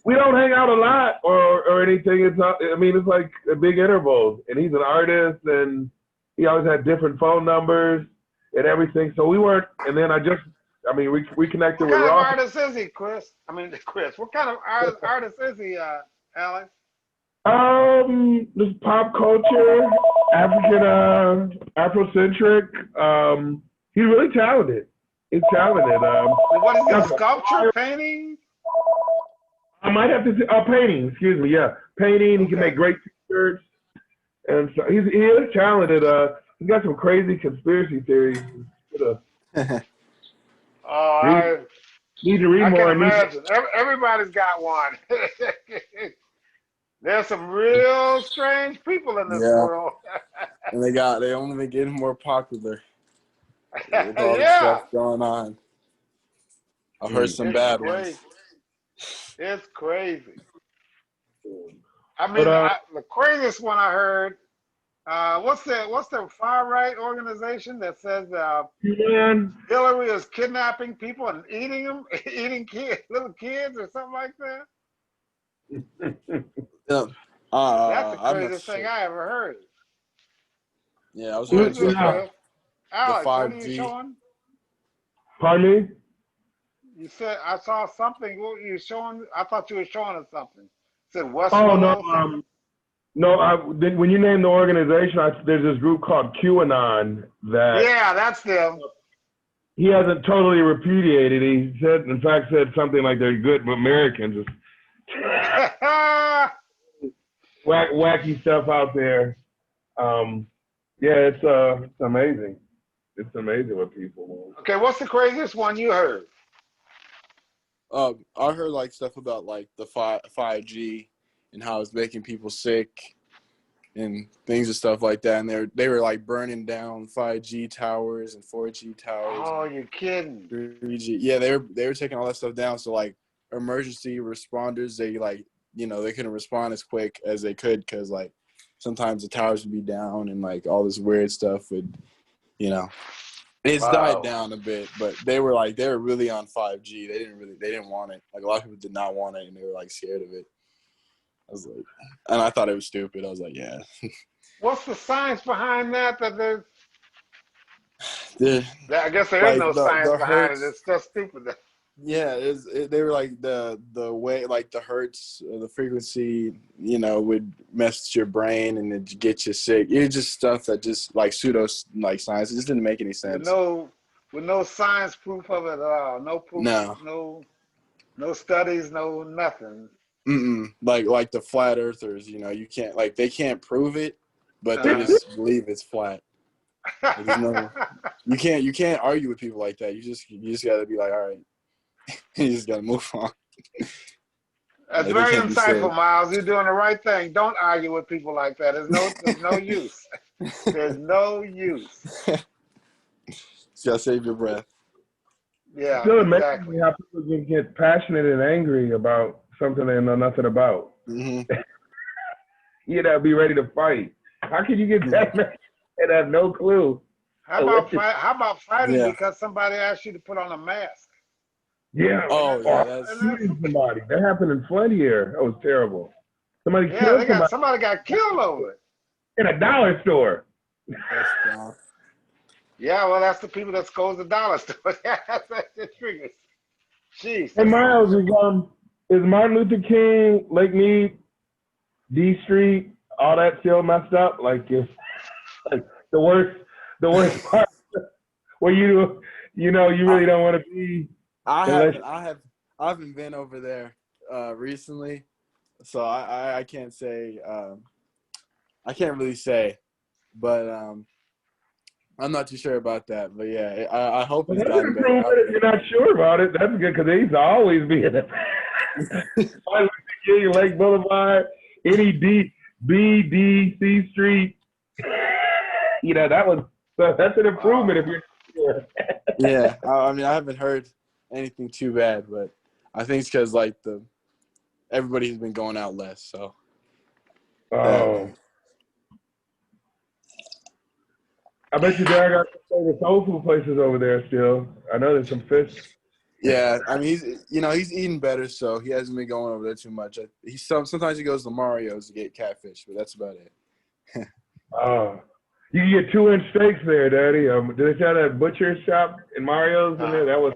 We don't hang out a lot or anything. It's not. I mean, it's like a big interval. And he's an artist, and he always had different phone numbers and everything. So we weren't. And then we reconnected with Ross. What kind of artist is he, Chris? Chris. What kind of artist is he, Alex? Just pop culture, African, Afrocentric. He's really talented. He's talented. What is he? Sculpture, painting? I might have to say, painting. Excuse me. Yeah, painting. Okay. He can make great t-shirts, and so he is talented. He's got some crazy conspiracy theories. I need to read more. I can imagine. Everybody's got one. There's some real strange people in this world. And they only been getting more popular. With all the stuff going on. I've heard some bad ones. It's crazy. The craziest one I heard, what's the far right organization that says Hillary is kidnapping people and eating them, little kids or something like that? That's the craziest thing I ever heard. Yeah, I was Alex, what are you showing? Pardon me? You said I saw something. What were you showing? I thought you were showing us something. It said West. Oh no, when you name the organization, there's this group called QAnon that. Yeah, that's them. He hasn't totally repudiated. He said something like they're good Americans. Wacky stuff out there. It's amazing. It's amazing what people want. Okay, what's the craziest one you heard? I heard like stuff about like the 5G and how it's making people sick and things and stuff like that. And they were like burning down 5G towers and 4G towers. Oh, you're kidding. 3G. Yeah, they were taking all that stuff down. So like emergency responders, they couldn't respond as quick as they could because like sometimes the towers would be down and like all this weird stuff would, it's died down a bit, but they were really on 5G. They didn't want it. Like a lot of people did not want it and they were like scared of it. I was like, and I thought it was stupid. I was like, yeah. What's the science behind that? I guess there is no science behind it. It's just stupid. Yeah, they were like the way, like the hertz, the frequency, would mess with your brain and it'd get you sick. It's just stuff that just like pseudo like science. It just didn't make any sense. With no science proof of it at all. No proof. No studies. No nothing. Like the flat earthers, you can't they can't prove it, but they just believe it's flat. You can't argue with people like that. You just got to be like, all right. You just gotta move on. That's very insightful, Myles. You're doing the right thing. Don't argue with people like that. There's no use. There's no use. Just gotta save your breath. Yeah, still exactly. How people can get passionate and angry about something they know nothing about. Mm-hmm. Be ready to fight. How can you get that mad and have no clue? How about fighting because somebody asked you to put on a mask? Yeah. Oh, yeah. That's shooting somebody. That happened in Flint here. That was terrible. Somebody killed somebody. Somebody got killed over it. In a dollar store. Yeah, well, that's the people that goes to dollar store. That's the triggers. Jeez. Hey, Myles, is Martin Luther King, Lake Mead, D Street, all that still messed up? Like, if the worst part where you really don't want to be. I haven't been over there recently, so I can't say. I can't really say, but I'm not too sure about that. But yeah, I hope it's gotten better. If you're not sure about it, that's good because they used to always be in it. Martin Luther King, Lake Boulevard, any BDC Street. You know, that's an improvement if you're sure. Yeah, I mean, I haven't heard anything too bad, but I think it's because like everybody's been going out less. So. Oh. I bet you Dad got some favorite soul food places over there still. I know there's some fish. Yeah, I mean, he's eating better, so he hasn't been going over there too much. Sometimes he goes to Mario's to get catfish, but that's about it. Oh. You can get 2-inch steaks there, Daddy. Did they have that butcher shop in Mario's in there? That was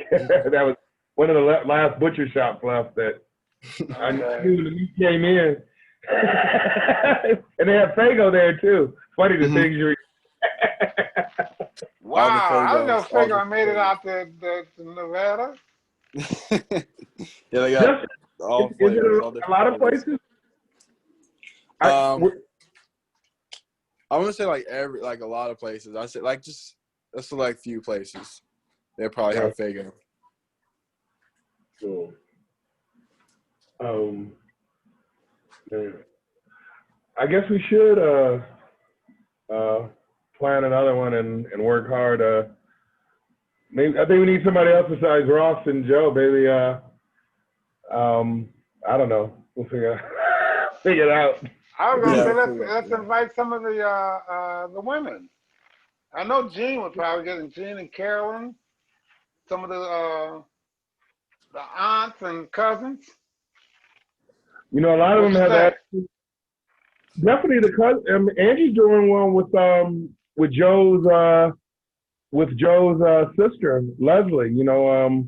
that was one of the last butcher shops left that I knew when you came in. And they have Fago there too. Funny the things you. Wow, I didn't know Fago made it out to Nevada. Yeah, they got all flavors. All a lot of places. I want to say like a lot of places. I say like just a select few places. They probably have Fago. Cool. I guess we should plan another one and work hard. Maybe I think we need somebody else besides Ross and Joe. Maybe I don't know. We'll figure it out. I was gonna say let's invite some of the women. I know Jean would probably get in. Jean and Carolyn, some of the aunts and cousins. You know, a lot of them have actually. Definitely the cousin. Angie's doing one with Joe's sister Leslie. You know.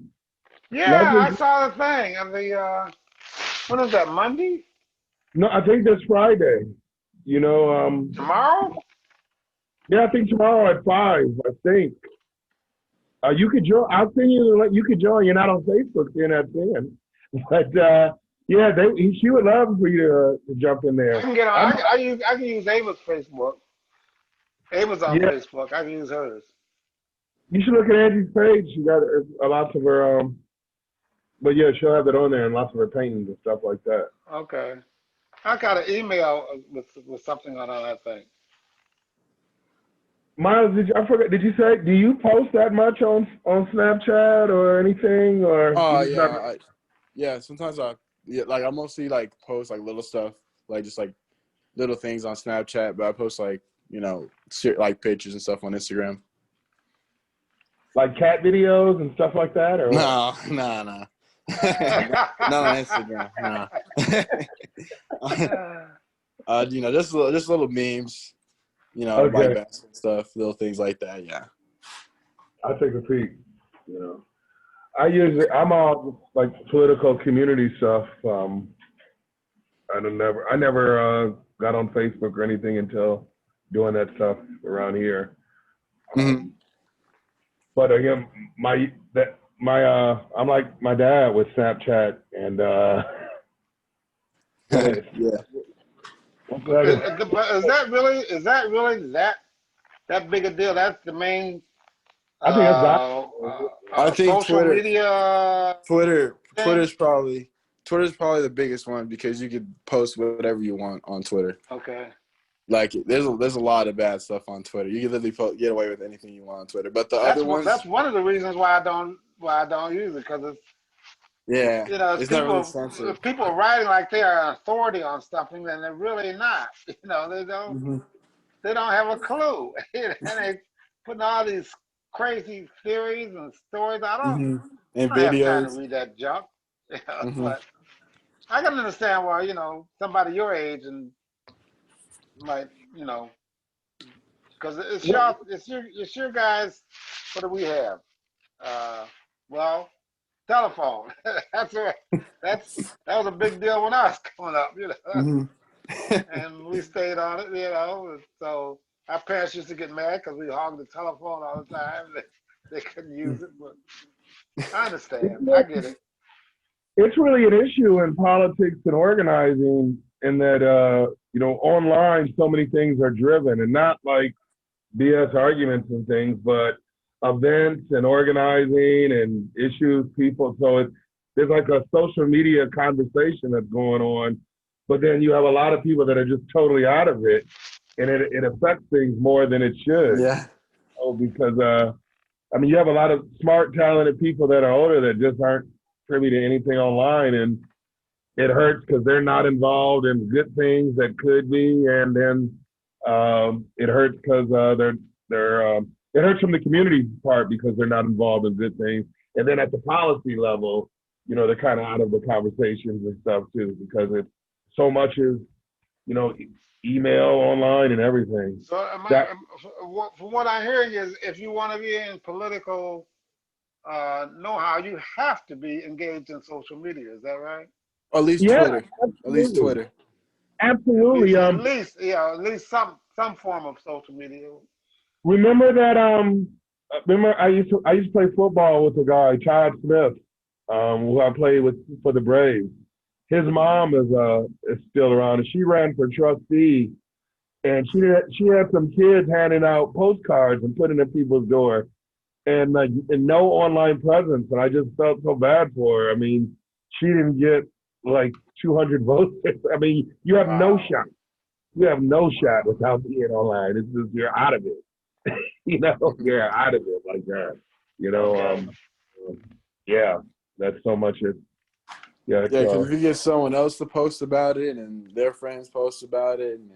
Yeah, Leslie, I saw the thing on the. When is that? Monday? No, I think that's Friday. You know. Tomorrow? Yeah, I think tomorrow at 5. I think. You could join. I'll send you. You could join. You're not on Facebook, so you're not seeing. But yeah, she would love for you to jump in there. I can get on. I can use Ava's Facebook. Ava's on Facebook. I can use hers. You should look at Angie's page. She got lots of her. But yeah, she'll have it on there and lots of her paintings and stuff like that. Okay. I got an email with something on that thing. Myles, I forgot. Did you say? Do you post that much on Snapchat or anything? Or yeah. Sometimes I mostly like post like little stuff, like just like little things on Snapchat. But I post like like pictures and stuff on Instagram. Like cat videos and stuff like that, or no. Not on Instagram. No. Just little memes. Like basketball stuff, little things like that. Yeah. I'll take a peek. I'm all like political community stuff. I never got on Facebook or anything until doing that stuff around here. But again, I'm like my dad with Snapchat and yeah. Is that really that big a deal? That's the main. I think I think social media. Twitter's probably the biggest one because you could post whatever you want on Twitter. Okay. Like there's a lot of bad stuff on Twitter. You can literally get away with anything you want on Twitter. But that's one of the reasons why I don't use it, because it's it's not really censored. People are writing like they are an authority on something, and they're really not. They don't have a clue, and they putting all these crazy theories and stories. I don't videos. have time to read that junk. But I can understand why somebody your age and might because it's your guys. What do we have? Well, telephone. That was a big deal when I was coming up, and we stayed on it, So our parents used to get mad because we hogged the telephone all the time. They couldn't use it, but I understand. I get it. It's really an issue in politics and organizing, in that online so many things are driven, and not like BS arguments and things, but events and organizing and issues, people. So there's like a social media conversation that's going on, but then you have a lot of people that are just totally out of it, and it affects things more than it should. Yeah. Oh, because I mean, you have a lot of smart, talented people that are older that just aren't privy to anything online, and it hurts because they're not involved in good things that could be, and then it hurts because it hurts from the community part because they're not involved in good things, and then at the policy level, you know, they're kind of out of the conversations and stuff too because it's so much is, you know, email, online, and everything. So from what I'm hearing is, if you want to be in political know-how, you have to be engaged in social media. Is that right? Or at least Yeah, Twitter. absolutely. At least Twitter. Absolutely. At least some form of social media. Remember that? Remember I used to play football with a guy, Todd Smith, who I played with for the Braves. His mom is still around, and she ran for trustee, and she had some kids handing out postcards and putting in people's door, and no online presence, and I just felt so bad for her. I mean, she didn't get like 200 votes. I mean, you have no shot. You have no shot without being online. It's just you're out of it. You know, you're out of it like that. You know, yeah, that's so much it. Yeah, because if you get someone else to post about it and their friends post about it and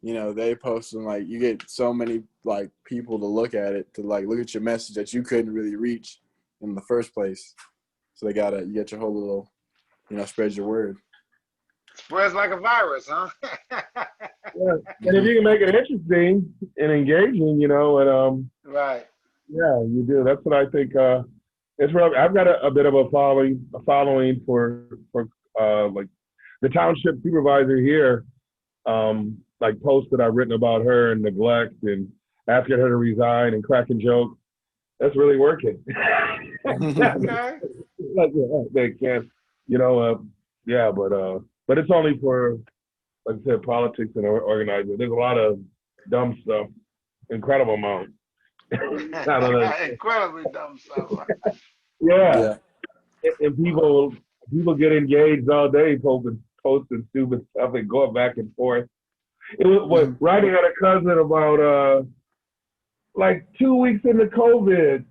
you know they post and like you get so many like people to look at it, to like look at your message that you couldn't really reach in the first place. So you get your whole little, you know, spread your word. Spreads like a virus, huh? Yeah. And if you can make it interesting and engaging, you know, and right. Yeah, you do. That's what I think. It's real. I've got a bit of a following for like the township supervisor here. Like posts that I've written about her and neglect and asking her to resign and cracking jokes. That's really working. Okay. They can't, you know. Yeah, but it's only for, like I said, politics and organizing. There's a lot of dumb stuff, incredible amount. Incredibly dumb stuff. Yeah. And people get engaged all day posting stupid stuff and going back and forth. It was writing at a cousin about like 2 weeks into COVID.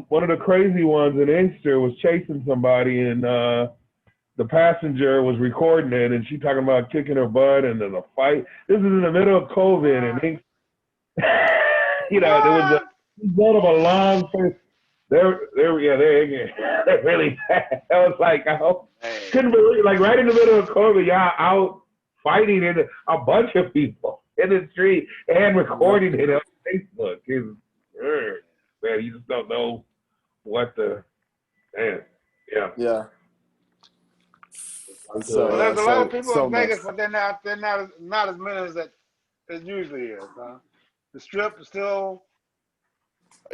One of the crazy ones in Inkster was chasing somebody, and the passenger was recording it, and she talking about kicking her butt, and there's a fight. This is in the middle of COVID, and Inkster. You know, there was a result of a long face. They're really bad. I was like, couldn't believe, like right in the middle of COVID, y'all out fighting in a bunch of people in the street and recording it on Facebook. Man, you just don't know what the man. Yeah. Yeah. So there's a lot of people in Vegas, but they're not as many as it usually is, huh? The Strip is still.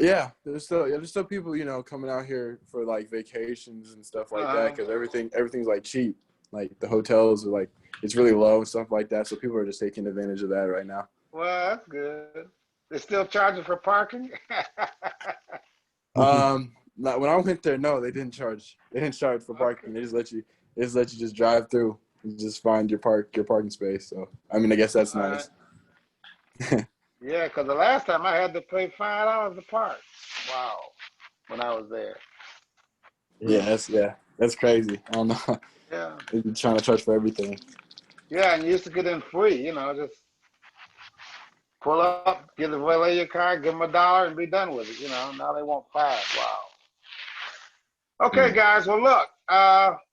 Yeah, there's still people, you know, coming out here for like vacations and stuff like that because everything's like cheap. Like the hotels are like it's really low and stuff like that, so people are just taking advantage of that right now. Well, that's good. They're still charging for parking. When I went there, no, they didn't charge. They didn't charge for parking. They just let you just drive through and just find your parking space. So I mean, I guess that's nice. Yeah, because the last time I had to pay $5 to park. Wow, when I was there. Yeah, that's crazy. I don't know. Yeah. They're trying to charge for everything. Yeah, and you used to get in free. You know, just pull up, get the valet your car, give them $1, and be done with it. You know, now they want $5. Wow. Okay, guys. Well, look,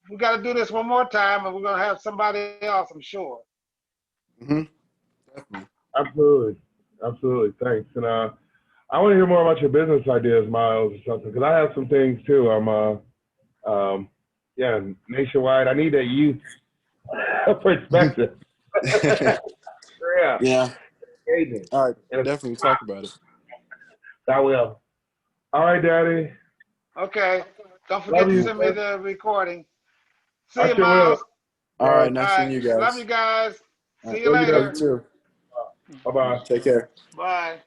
we got to do this one more time, and we're gonna have somebody else, I'm sure. Definitely. Absolutely. Thanks. And I want to hear more about your business ideas, Myles, or something, because I have some things too. I'm nationwide. I need that youth perspective. Yeah. All right. Definitely talk about it. I will. All right, Daddy. Okay. Don't forget to send me the recording. See you, sure Myles. All right. Nice seeing you guys. Love you guys. See you Love later. you too. Bye-bye. Take care. Bye.